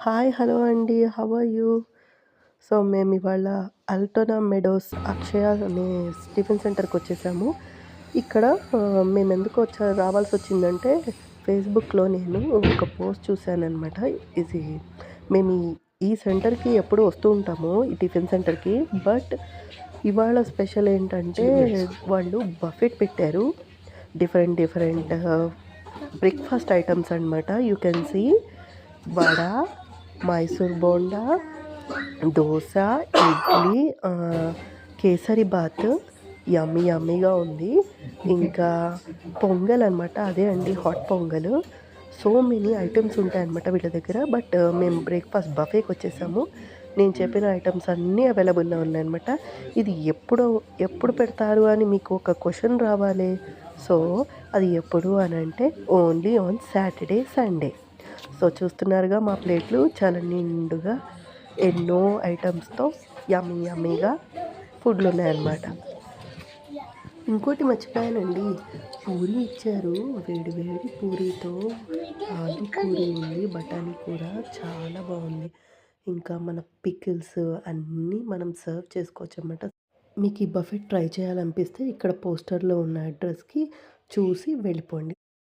Hi. Hello అండి. How are you? So, మేమివాళ Altona Meadows Akshaya అనే టిఫిన్ సెంటర్‌కొచ్చేసాము. ఇక్కడ మేమెందుకు రావాల్సొచ్చిందంటే, ఫేస్‌బుక్‌లో నేను ఒక పోస్ట్ చూసాననమాట. ఇది మేము ఈ సెంటర్‌కి ఎప్పుడూ వస్తూ ఉంటాము, ఈ టిఫిన్ సెంటర్‌కి. బట్ ఇవాళ స్పెషల్ ఏంటంటే, వాళ్ళు బఫెట్ పెట్టారు. డిఫరెంట్ డిఫరెంట్ బ్రేక్‌ఫాస్ట్ ఐటెమ్స్ అనమాట. You can see vada, Mysore bonda, dosa, idli, kesari bath yummy యమ్మీగా ఉంది. ఇంకా పొంగల్ అనమాట. అదే అండి hot pongal. So many items ఉంటాయన్నమాట వీళ్ళ దగ్గర. బట్ మేము బ్రేక్‌ఫాస్ట్ బఫేకొచ్చేసాము. నేను చెప్పిన ఐటెమ్స్ అన్నీ అవైలబుల్‌లో ఉన్నాయన్నమాట. ఇది ఎప్పుడు పెడతారు అని మీకు ఒక క్వెషన్ రావాలే. సో, అది ఎప్పుడు అనంటే only on Saturday, Sunday. So, చూస్తున్నారుగా మా ప్లేట్లు చాలా నిండుగా ఎన్నో ఐటెమ్స్‌తో యమ్మీ యమ్మీగా ఫుడ్‌లున్నాయన్నమాట. ఇంకోటి మర్చిపోయానండి. పూరి ఇచ్చారు. వేడి వేడి పూరీతో ఆలు పూరి ఉంది. బఠానీ కూర చాలా బావుంది. ఇంకా మన పికిల్స్ అన్నీ మనం సర్వ్ చేసుకోవచ్చనమాట. మీకు ఈ బఫెట్ ట్రై చేయాలనిపిస్తే ఇక్కడ పోస్టర్‌లో ఉన్న అడ్రస్‌కి చూసి వెళ్ళిపోండి.